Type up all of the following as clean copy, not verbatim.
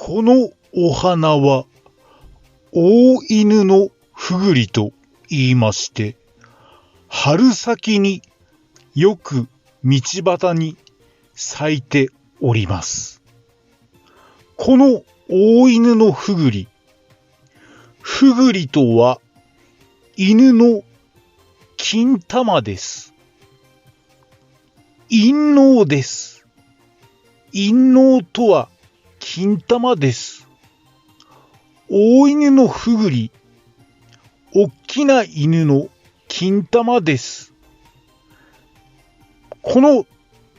このお花は、大犬のふぐりと言いまして、春先によく道端に咲いております。この大犬のふぐり、ふぐりとは犬の金玉です。陰嚢です。陰嚢とは金玉です。大犬のふぐり、おっきな犬の金玉です。この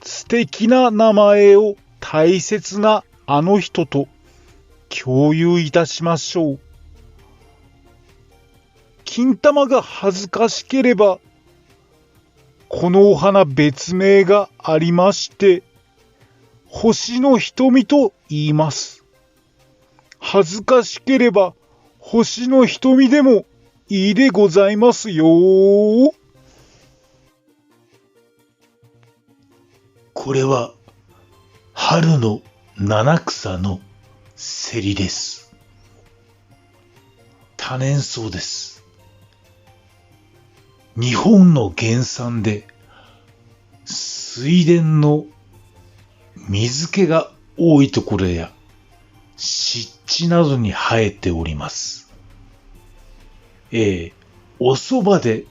素敵な名前を大切なあの人と共有いたしましょう。金玉が恥ずかしければ、このお花別名がありまして、星の瞳と言います。恥ずかしければ、星の瞳でもいいでございますよ。これは、春の七草のセリです。多年草です。日本の原産で、水田の水気が多いところや湿地などに生えております。お蕎麦で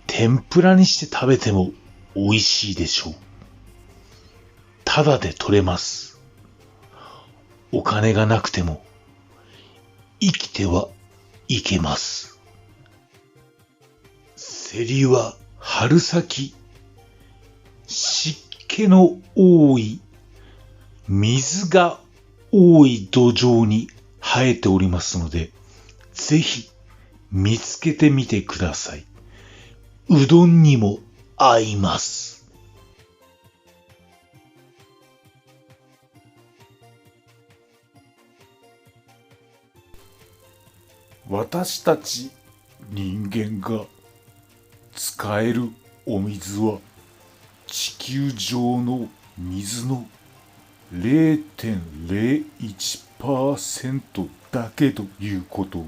天ぷらにして食べても美味しいでしょう。ただで取れます。お金がなくても生きてはいけます。セリは春先、湿気の多い、水が多い土壌に生えておりますので、ぜひ見つけてみてください。うどんにも合います。私たち人間が使えるお水は地球上の水の 0.01% だけということを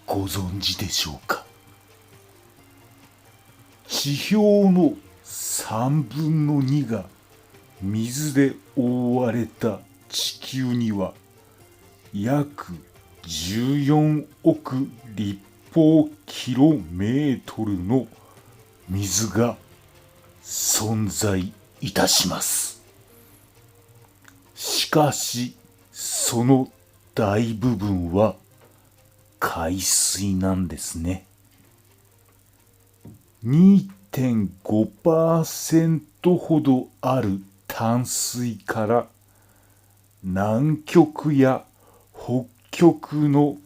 ご存知でしょうか。地表の3分の2が水で覆われた地球には約14億立方キロメートルの水が存在いたします。しかし、その大部分は海水なんですね。2.5% ほどある淡水から南極や北極の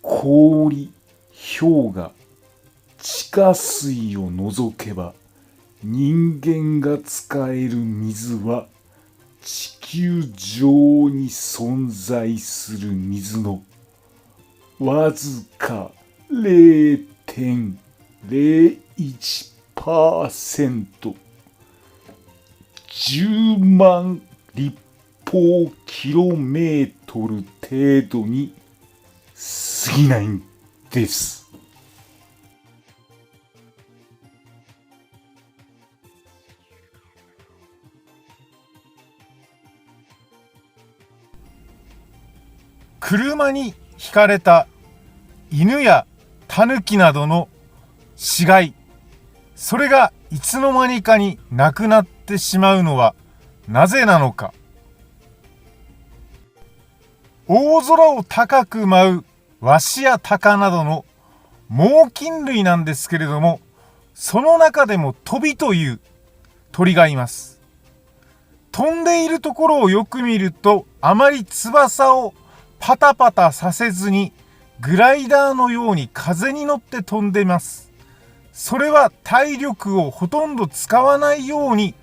氷、氷河、地下水を除けば人間が使える水は地球上に存在する水のわずか 0.01%、10万立方キロメートル程度に過ぎないんです。車にひかれた犬やタヌキなどの死骸、それがいつの間にかになくなってしまうのはなぜなのか。大空を高く舞うワシやタカなどの猛禽類なんですけれども、その中でもトビという鳥がいます。飛んでいるところをよく見ると、あまり翼をパタパタさせずにグライダーのように風に乗って飛んでいます。それは体力をほとんど使わないように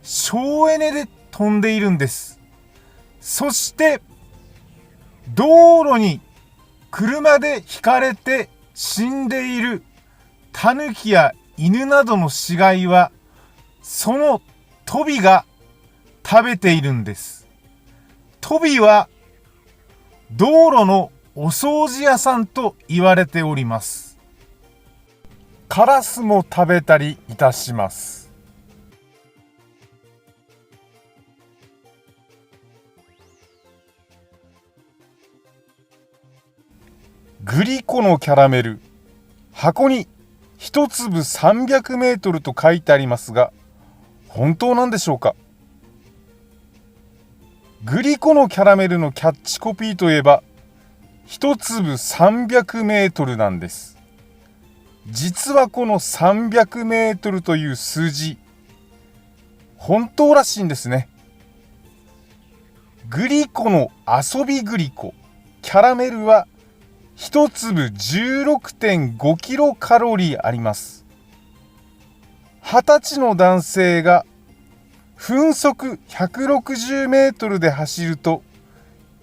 省エネで飛んでいるんです。そして道路に車でひかれて死んでいるタヌキや犬などの死骸は、そのトビが食べているんです。トビは道路のお掃除屋さんと言われております。カラスも食べたりいたします。グリコのキャラメル、箱に一粒300メートルと書いてありますが、本当なんでしょうか？グリコのキャラメルのキャッチコピーといえば、一粒300メートルなんです。実はこの300メートルという数字、本当らしいんですね。グリコの遊びグリコ、キャラメルは一粒 16.5 キロカロリーあります。20歳の男性が分速160メートルで走ると、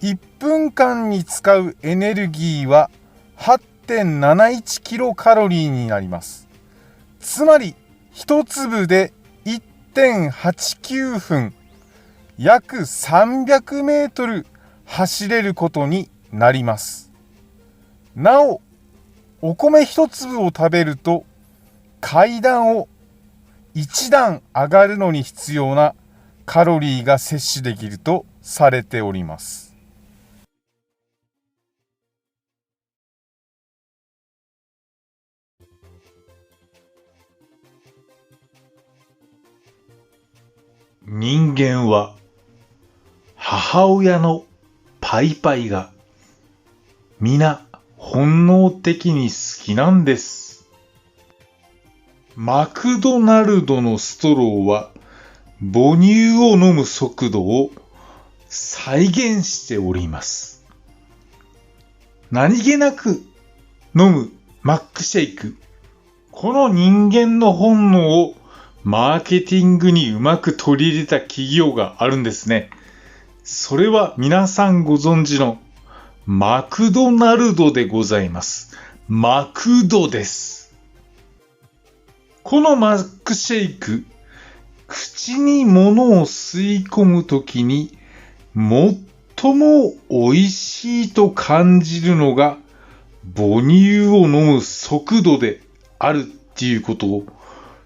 1分間に使うエネルギーは 8.71 キロカロリーになります。つまり、一粒で 1.89 分、約300メートル走れることになります。なお、お米一粒を食べると、階段を一段上がるのに必要なカロリーが摂取できるとされております。人間は母親のパイパイが皆本能的に好きなんです。マクドナルドのストローは母乳を飲む速度を再現しております。何気なく飲むマックシェイク。この人間の本能をマーケティングにうまく取り入れた企業があるんですね。それは皆さんご存知のマクドナルドでございます。マクドです。このマックシェイク、口に物を吸い込むときに最も美味しいと感じるのが母乳を飲む速度であるっていうことを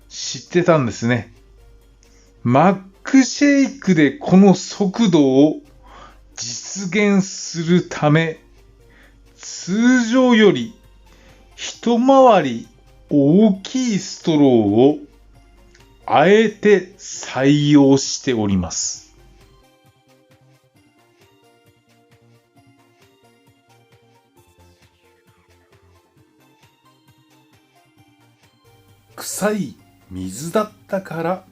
知ってたんですね。マックシェイクでこの速度を実現するため、通常より一回り大きいストローをあえて採用しております。臭い水だったから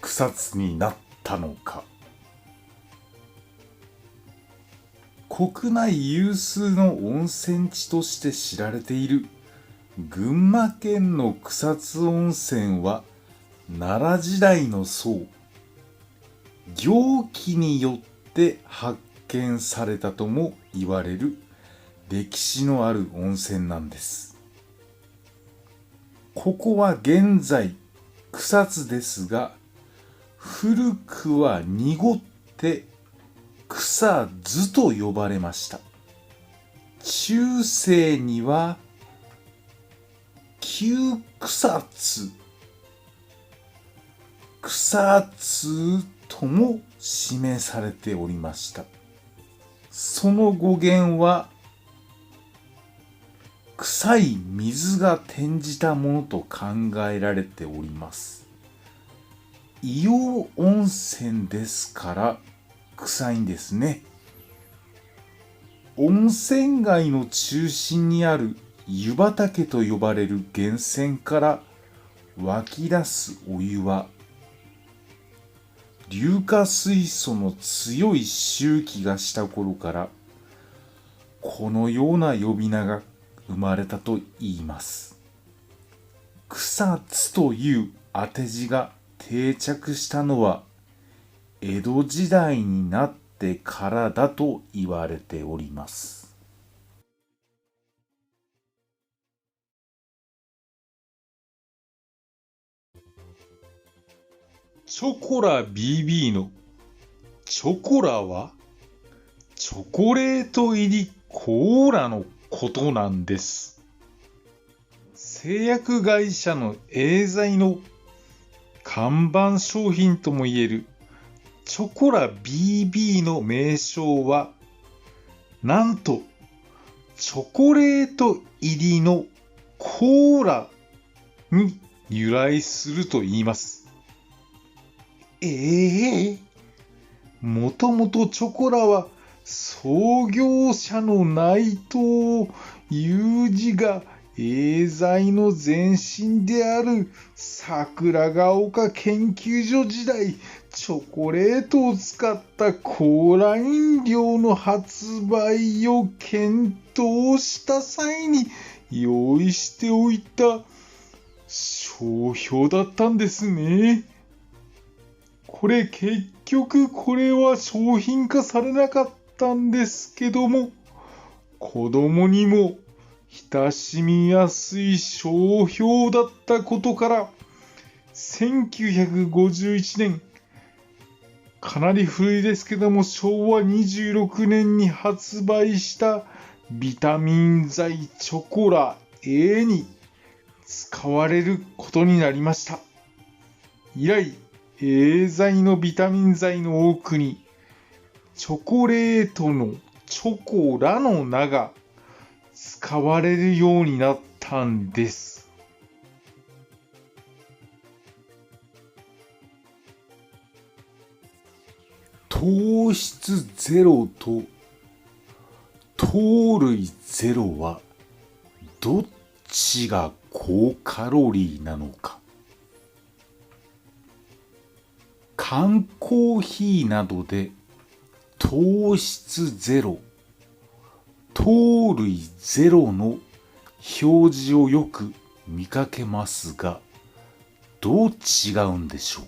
草津になったのか。国内有数の温泉地として知られている群馬県の草津温泉は奈良時代の僧行基によって発見されたとも言われる歴史のある温泉なんです。ここは現在草津ですが、古くは濁って草津と呼ばれました。中世には旧草津、草津とも示されておりました。その語源は臭い水が転じたものと考えられております。硫黄温泉ですから臭いんですね。温泉街の中心にある湯畑と呼ばれる源泉から湧き出すお湯は硫化水素の強い周期がした頃からこのような呼び名が生まれたと言います。草津という当て字が定着したのは江戸時代になってからだと言われております。チョコラ BB のチョコラはチョコレート入りコーラのことなんです。製薬会社のエーザイの看板商品ともいえるチョコラ BB の名称は、なんとチョコレート入りのコーラに由来すると言います。もともとチョコラは創業者の内藤裕二がエーザイの前身である桜ヶ丘研究所時代、チョコレートを使ったコーラ飲料の発売を検討した際に用意しておいた商標だったんですね。結局これは商品化されなかったんですけども、子供にも親しみやすい商標だったことから、1951年、かなり古いですけども、昭和26年に発売したビタミン剤チョコラ A に使われることになりました。以来、エーザイのビタミン剤の多くに、チョコレートのチョコラの名が使われるようになったんです。糖質ゼロと糖類ゼロはどっちが高カロリーなのか。缶コーヒーなどで糖質ゼロ、糖類ゼロの表示をよく見かけますが、どう違うんでしょう。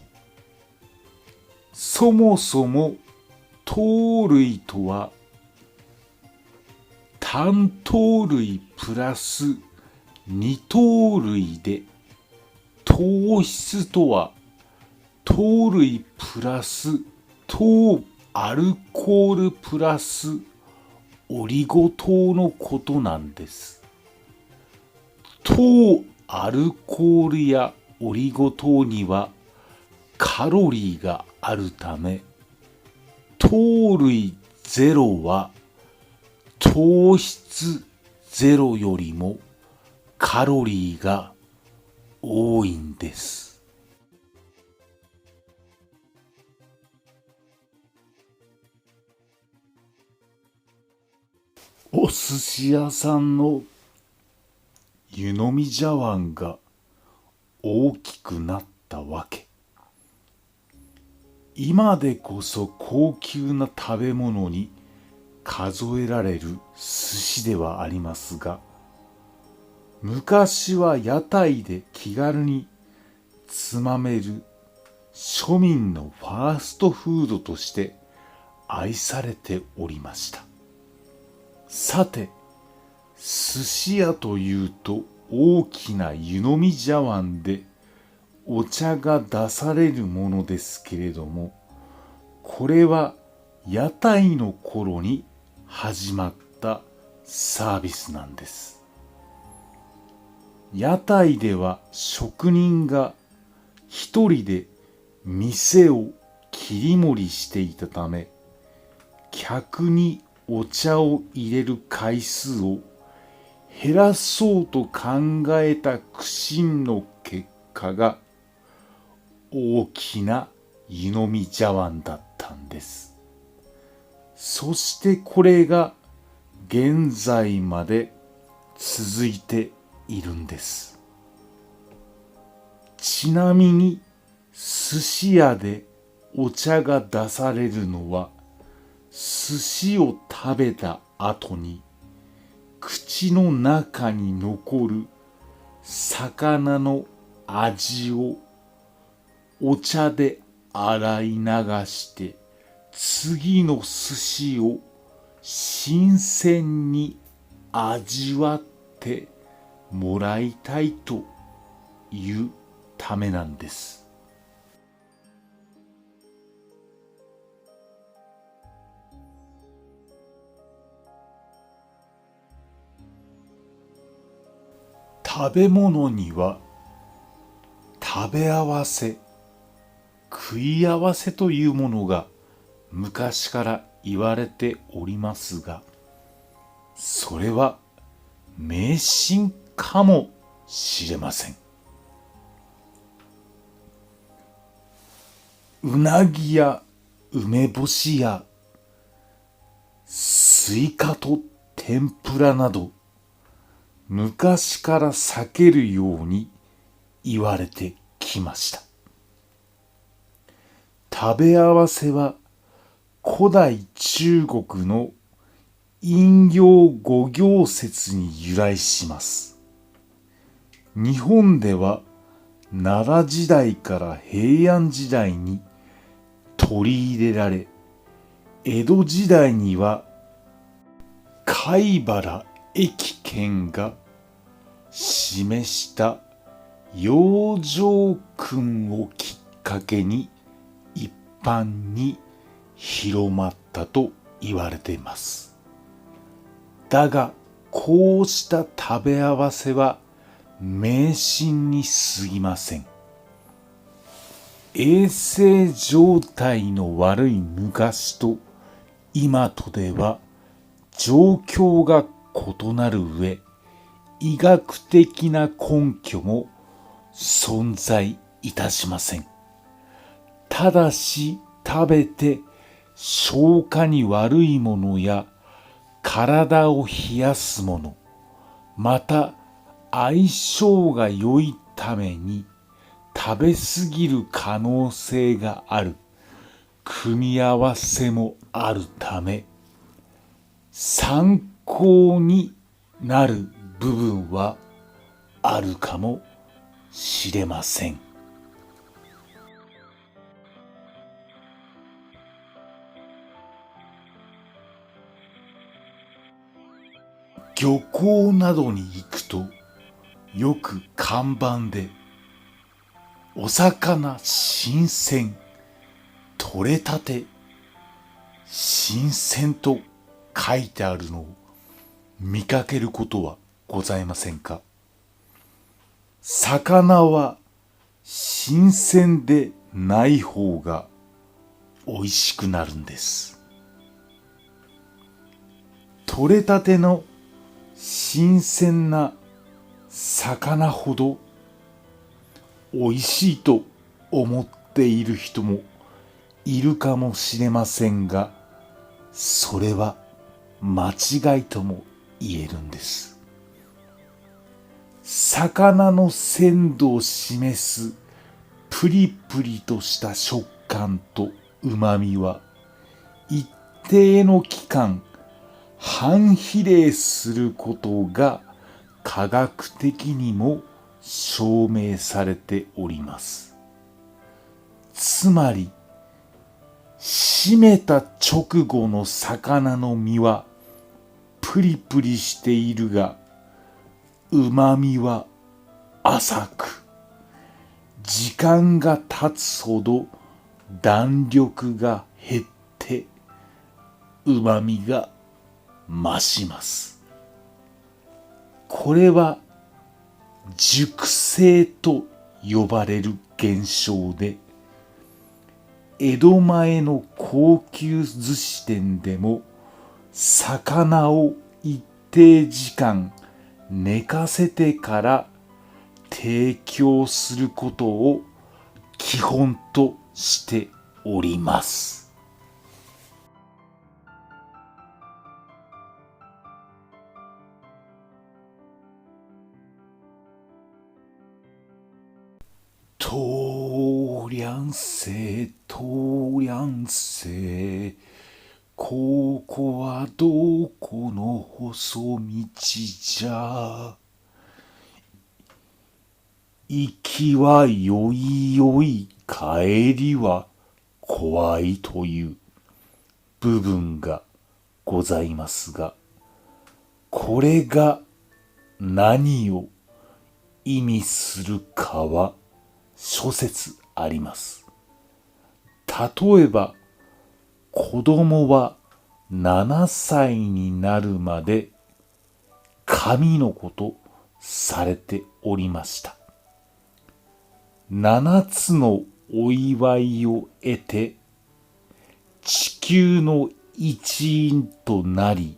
そもそも糖類とは単糖類プラス二糖類で、糖質とは糖類プラス糖アルコールプラスオリゴ糖のことなんです。糖アルコールやオリゴ糖にはカロリーがあるため、糖類ゼロは糖質ゼロよりもカロリーが多いんです。お寿司屋さんの湯飲み茶碗が大きくなったわけ。今でこそ高級な食べ物に数えられる寿司ではありますが、昔は屋台で気軽につまめる庶民のファーストフードとして愛されておりました。さて、寿司屋というと大きな湯飲み茶碗でお茶が出されるものですけれども、これは屋台の頃に始まったサービスなんです。屋台では職人が一人で店を切り盛りしていたため、客にお茶を入れる回数を減らそうと考えた苦心の結果が大きな湯飲み茶碗だったんです。そしてこれが現在まで続いているんです。ちなみに寿司屋でお茶が出されるのは、寿司を食べた後に口の中に残る魚の味をお茶で洗い流して次の寿司を新鮮に味わってもらいたいという。ためなんです。食べ物には食べ合わせ、食い合わせというものが昔から言われておりますが、それは迷信かもしれません。うなぎや梅干しやスイカと天ぷらなど、昔から避けるように言われてきました。食べ合わせは古代中国の陰陽五行説に由来します。日本では奈良時代から平安時代に取り入れられ、江戸時代には貝原益賢が示した養生訓をきっかけに一般に広まったと言われています。だが、こうした食べ合わせは迷信に過ぎません。衛生状態の悪い昔と今とでは状況が異なる上、医学的な根拠も存在いたしません。ただし食べて消化に悪いものや体を冷やすもの、また相性が良いために食べ過ぎる可能性がある組み合わせもあるため、参考になる部分はあるかもしれません。漁港などに行くとよく看板でお魚新鮮、取れたて、新鮮と書いてあるのを見かけることはございませんか？魚は新鮮でない方が美味しくなるんです。取れたての新鮮な魚ほど美味しいと思っている人もいるかもしれませんが、それは間違いとも言えるんです。魚の鮮度を示すプリプリとした食感と旨味は一定の期間半比例することが科学的にも証明されております。つまり締めた直後の魚の身はプリプリしているが、旨味は浅く、時間が経つほど弾力が減って旨味が増します。これは熟成と呼ばれる現象で、江戸前の高級寿司店でも魚を一定時間寝かせてから提供することを基本としております。とりゃんせ、とりゃんせ、ここはどこの細道じゃ。行きはよいよい、帰りは怖いという部分がございますが、これが何を意味するかは諸説あります。例えば、子供は7歳になるまで神の子とされておりました。7つのお祝いを得て、地球の一員となり、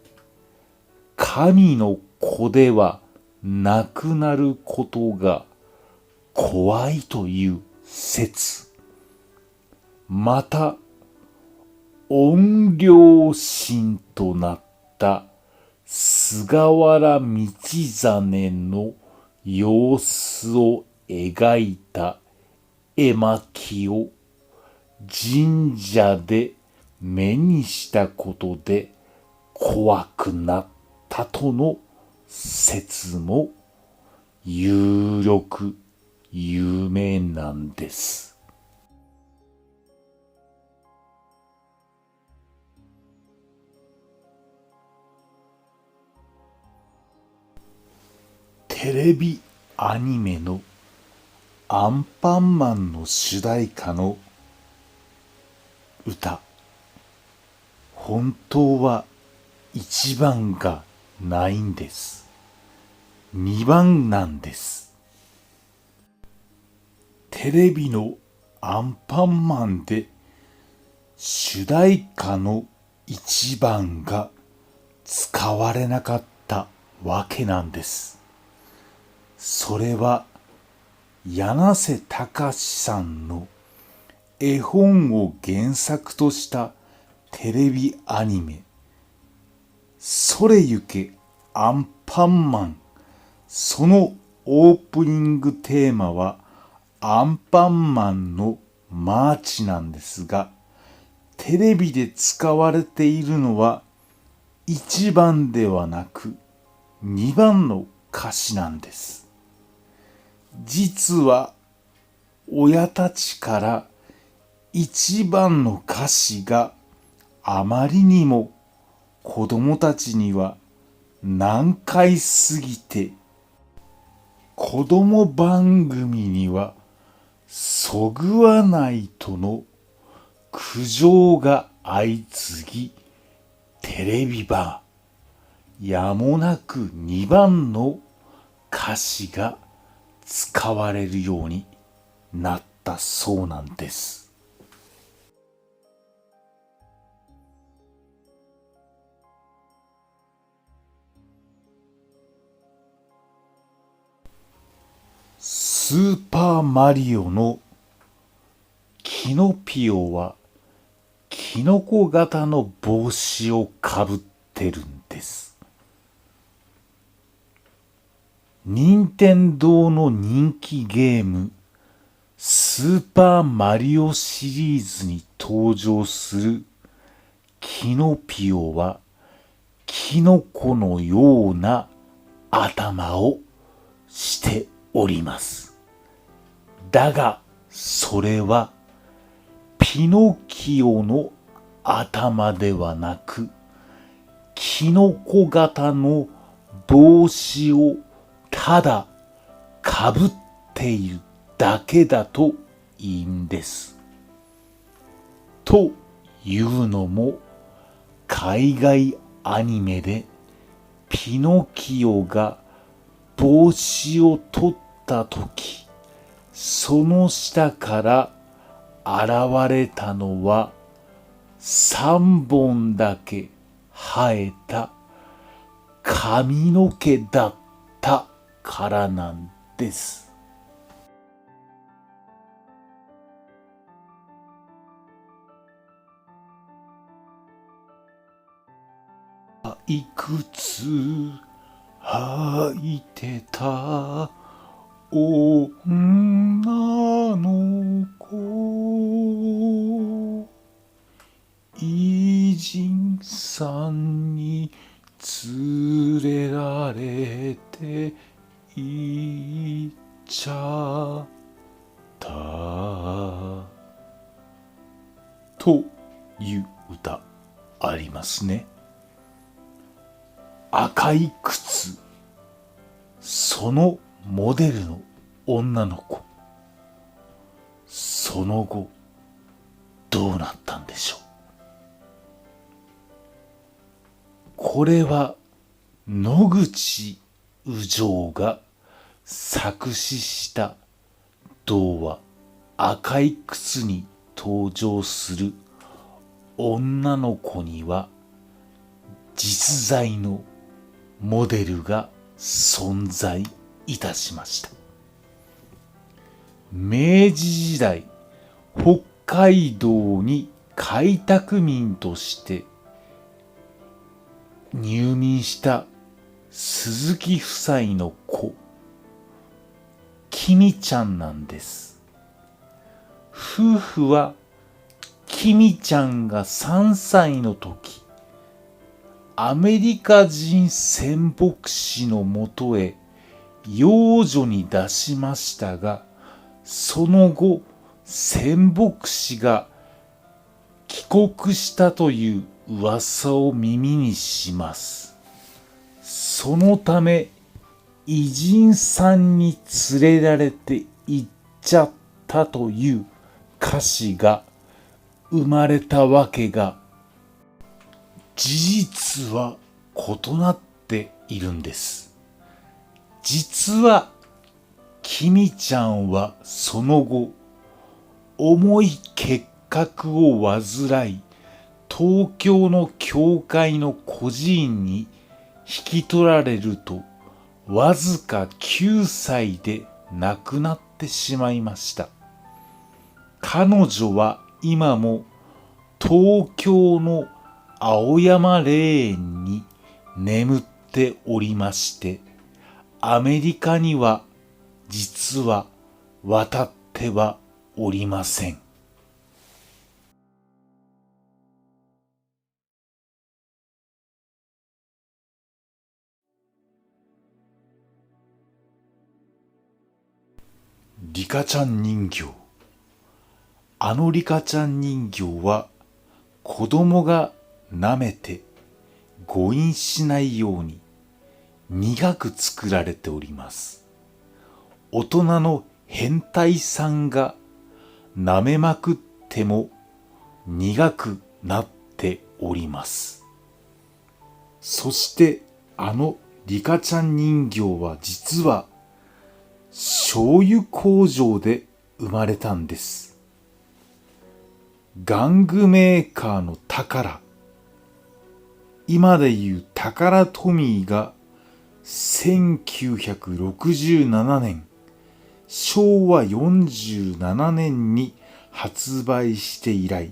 神の子ではなくなることが怖いという説。また、怨霊神となった菅原道真の様子を描いた絵巻を神社で目にしたことで怖くなったとの説も有力有名なんです。テレビアニメのアンパンマンの主題歌の歌、本当は1番がないんです。2番なんです。テレビのアンパンマンで主題歌の1番が使われなかったわけなんです。それは柳瀬隆さんの絵本を原作としたテレビアニメそれゆけアンパンマン、そのオープニングテーマはアンパンマンのマーチなんですが、テレビで使われているのは1番ではなく2番の歌詞なんです。実は親たちから1番の歌詞があまりにも子供たちには難解すぎて、子供番組にはそぐわないとの苦情が相次ぎ、テレビ版やもなく2番の歌詞が使われるようになったそうなんです。スーパーマリオのキノピオはキノコ型の帽子をかぶってるんです。任天堂の人気ゲームスーパーマリオシリーズに登場するキノピオはキノコのような頭をしております。だがそれはピノキオの頭ではなくキノコ型の帽子をただかぶっているだけだといいんです。というのも海外アニメでピノキオが帽子を取ったとき、その下から現れたのは3本だけ生えた髪の毛だったからなんです。いくつ履いてた女の子、偉人さんに連れられて行っちゃったという歌ありますね。赤い靴、そのモデルの女の子、その後どうなったんでしょう。これは野口雨情が作詞した童話赤い靴に登場する女の子には実在のモデルが存在いたしました。明治時代、北海道に開拓民として入民した鈴木夫妻の子、きみちゃんなんです。夫婦はきみちゃんが3歳の時、アメリカ人仙牧師のもとへ養女に出しましたが、その後、仙牧師が帰国したという噂を耳にします。そのため、偉人さんに連れられて行っちゃったという歌詞が生まれたわけが、事実は異なっているんです。実は、きみちゃんはその後、重い結核を患い、東京の教会の孤児院に引き取られると、わずか9歳で亡くなってしまいました。彼女は今も東京の青山霊園に眠っておりまして、アメリカには実は渡ってはおりません。リカちゃん人形。あのリカちゃん人形は子供が舐めて誤飲しないように苦く作られております。大人の変態さんが舐めまくっても苦くなっております。そしてあのリカちゃん人形は実は醤油工場で生まれたんです。玩具メーカーの宝、今でいうタカラトミーが1967年、昭和47年に発売して以来、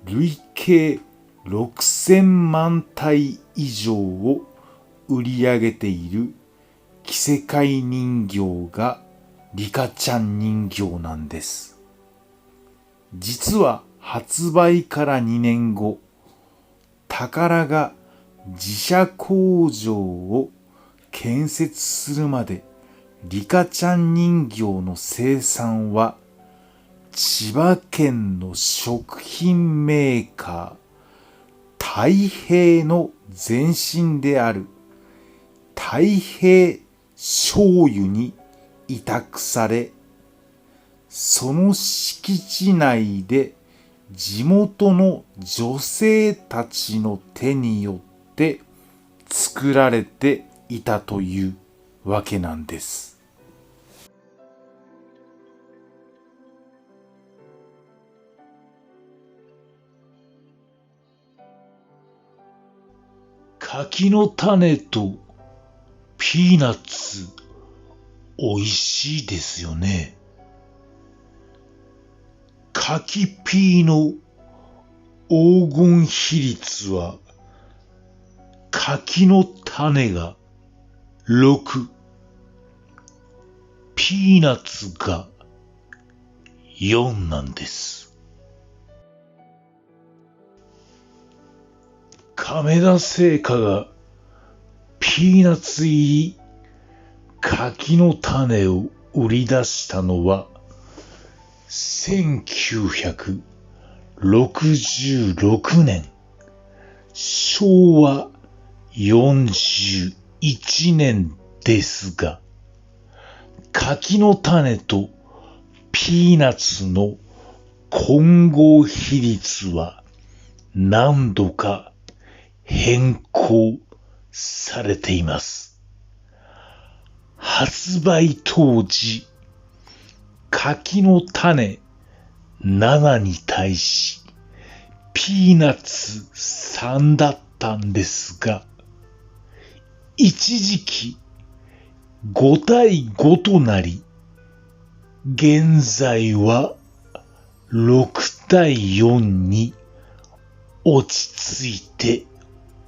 累計6000万体以上を売り上げている着せ替え人形がリカちゃん人形なんです。実は発売から2年後、宝が自社工場を建設するまでリカちゃん人形の生産は千葉県の食品メーカー太平の前身である太平醤油に委託され、その敷地内で地元の女性たちの手によって作られていたというわけなんです。柿の種とピーナッツ、おいしいですよね。柿ピーの黄金比率は、柿の種が6、ピーナッツが4なんです。亀田製菓がピーナッツ入り柿の種を売り出したのは1966年、昭和41年ですが、柿の種とピーナッツの混合比率は何度か変更されています。発売当時、柿の種7に対し、ピーナッツ3だったんですが、一時期5対5となり、現在は6対4に落ち着いて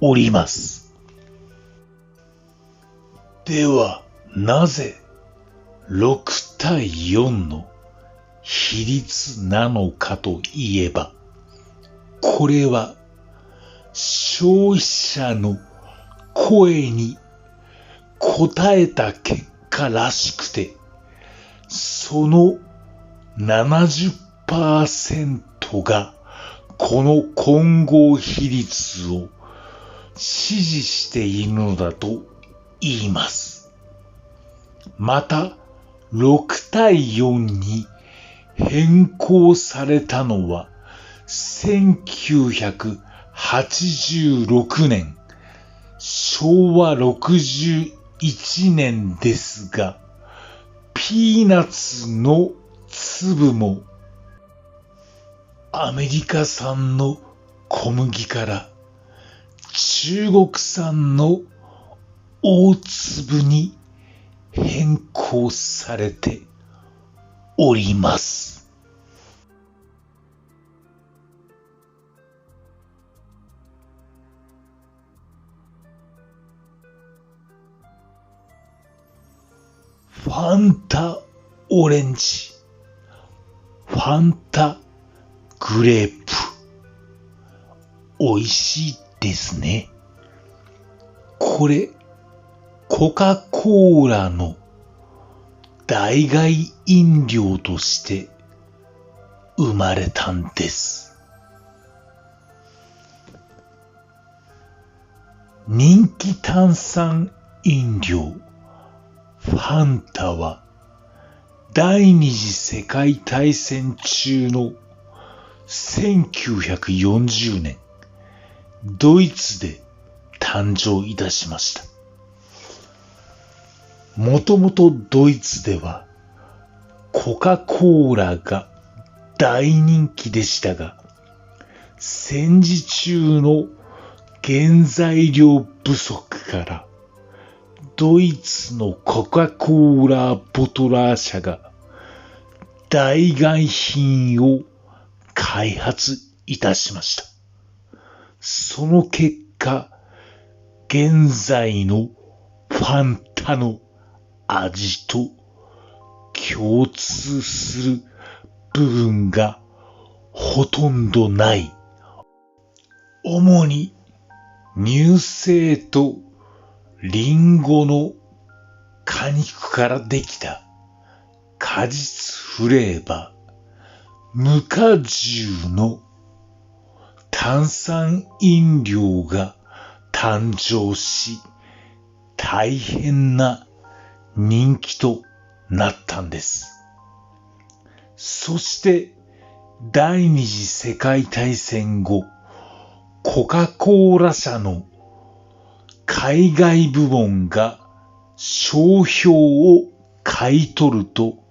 おります。では、なぜ6対4の比率なのかといえば、これは消費者の声に応えた結果らしくて、その 70% がこの混合比率を支持しているのだと言います。また、6対4に変更されたのは1986年、昭和61年ですが、ピーナッツの粒もアメリカ産の小麦から中国産の大粒に変更されております。ファンタオレンジ、ファンタグレープ。美味しいですね。これ、コカ・コーラの代替飲料として生まれたんです。人気炭酸飲料ファンタは第二次世界大戦中の1940年、ドイツで誕生いたしました。もともとドイツではコカ・コーラが大人気でしたが、戦時中の原材料不足からドイツのコカ・コーラボトラー社が代替品を開発いたしました。その結果、現在のファンタの味と共通する部分がほとんどない、主に乳製とリンゴの果肉からできた果実フレーバー、無果汁の炭酸飲料が誕生し、大変な人気となったんです。そして第二次世界大戦後、コカ・コーラ社の海外部門が商標を買い取ると、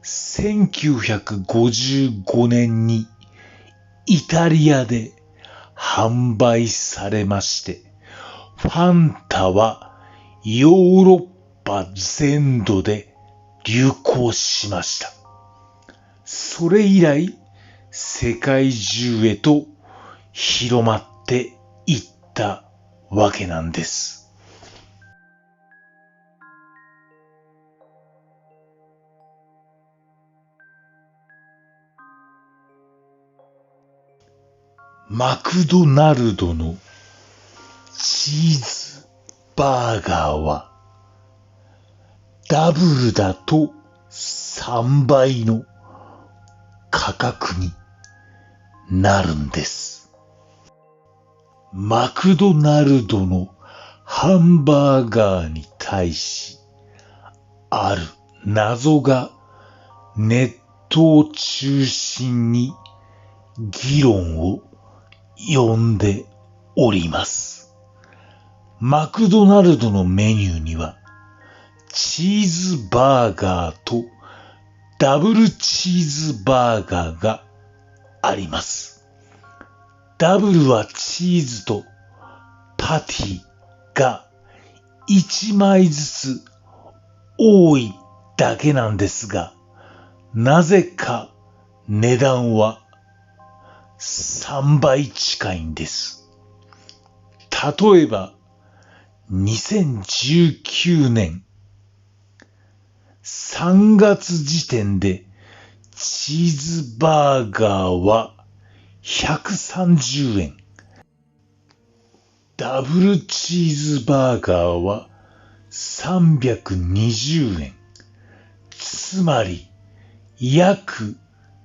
1955年にイタリアで販売されまして、ファンタはヨーロッパ全土で流行しました。それ以来、世界中へと広まっていったわけなんです。マクドナルドのチーズバーガーはダブルだと3倍の価格になるんです。マクドナルドのハンバーガーに対し、ある謎がネットを中心に議論を呼んでおります。マクドナルドのメニューには、チーズバーガーとダブルチーズバーガーがあります。ダブルはチーズとパティが1枚ずつ多いだけなんですが、なぜか値段は3倍近いんです。例えば、2019年3月時点でチーズバーガーは130円。ダブルチーズバーガーは320円。つまり約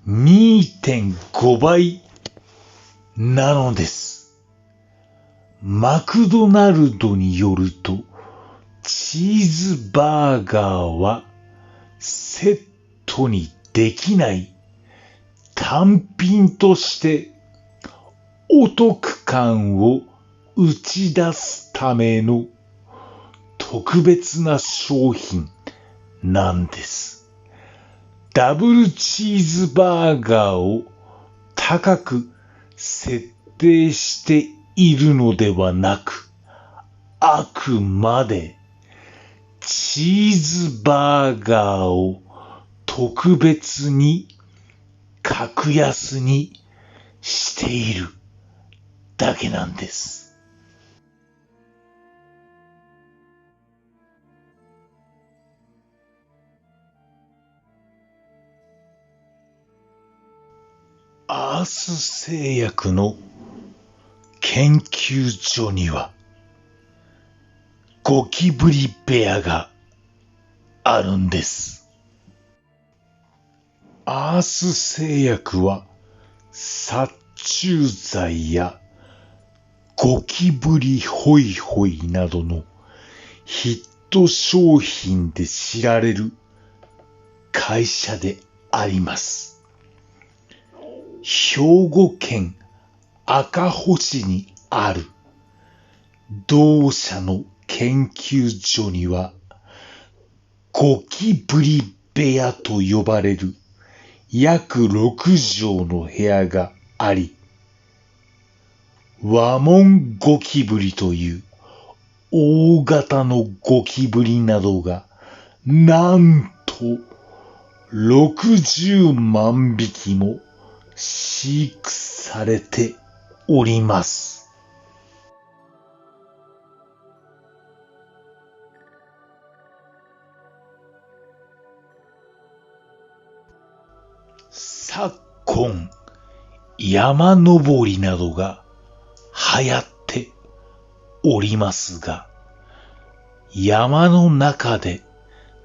2.5 倍なのです。マクドナルドによると、チーズバーガーはセットにできない単品としてお得感を打ち出すための特別な商品なんです。ダブルチーズバーガーを高く設定しているのではなく、あくまでチーズバーガーを特別に格安にしているだけなんです。アース製薬の研究所にはゴキブリベアがあるんです。アース製薬は殺虫剤やゴキブリホイホイなどのヒット商品で知られる会社であります。兵庫県赤穂市にある同社の研究所にはゴキブリ部屋と呼ばれる約6畳の部屋があり、ワモンゴキブリという大型のゴキブリなどがなんと60万匹も飼育されております。昨今、山登りなどが流行っておりますが、山の中で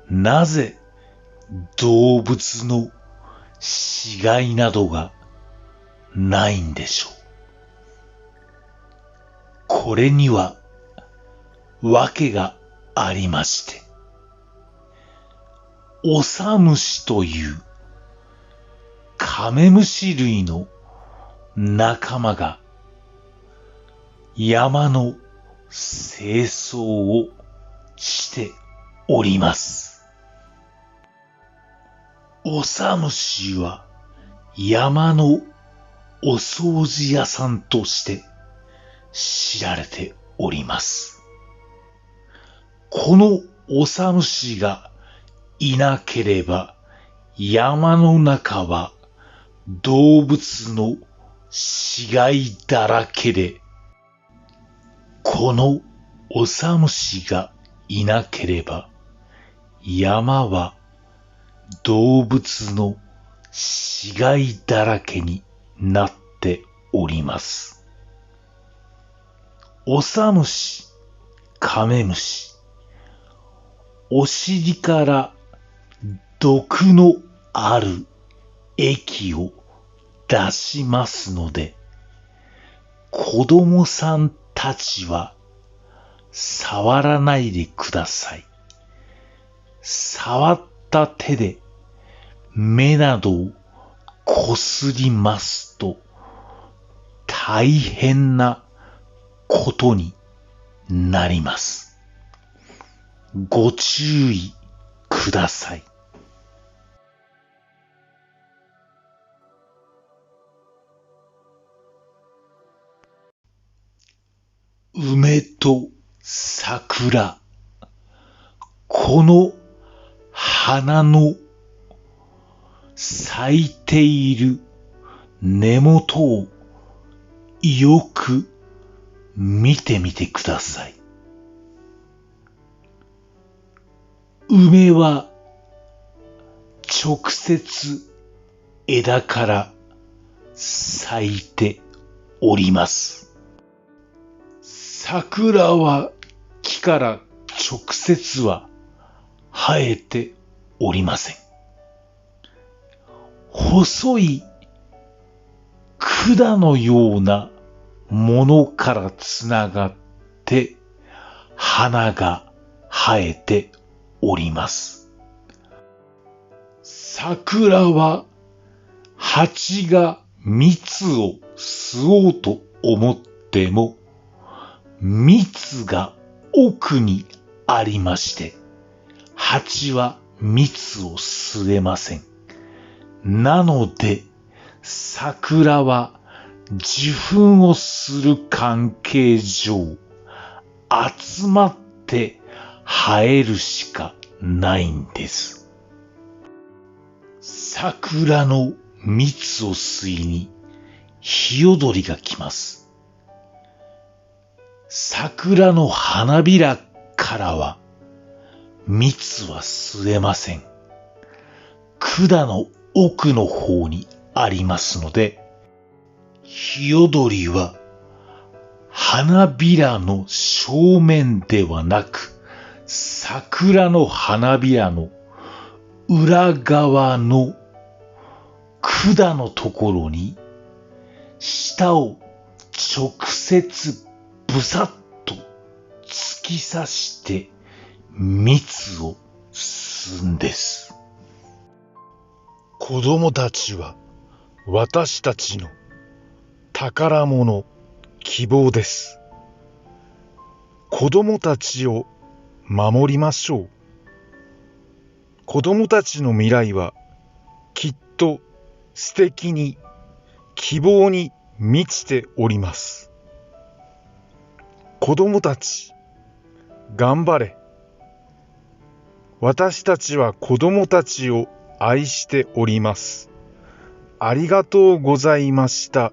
なぜ動物の死骸などがないんでしょう。これには訳がありまして、オサムシというカメムシ類の仲間が山の清掃をしております。オサムシは山のお掃除屋さんとして知られております。このオサムシがいなければ山の中は動物の死骸だらけで、このオサムシがいなければ山は動物の死骸だらけになっております。オサムシ、カメムシ、お尻から毒のある液を出しますので、子供さんたちは触らないでください。触った手で目などをこすりますと大変なことになります。ご注意ください。梅と桜、この花の咲いている根元をよく見てみてください。梅は直接枝から咲いております。桜は木から直接は生えておりません。細い管のようなものからつながって花が生えております。桜は蜂が蜜を吸おうと思っても蜜が奥にありまして、蜂は蜜を吸えません。なので、桜は受粉をする関係上、集まって生えるしかないんです。桜の蜜を吸いに、ヒヨドリが来ます。桜の花びらからは蜜は吸えません。管の奥の方にありますので、ヒヨドリは花びらの正面ではなく、桜の花びらの裏側の管のところに舌を直接ブサッと突き刺して蜜を吸うんです。子供たちは私たちの宝物、希望です。子供たちを守りましょう。子供たちの未来はきっと素敵に希望に満ちております。子供たち、頑張れ。私たちは子供たちを愛しております。ありがとうございました。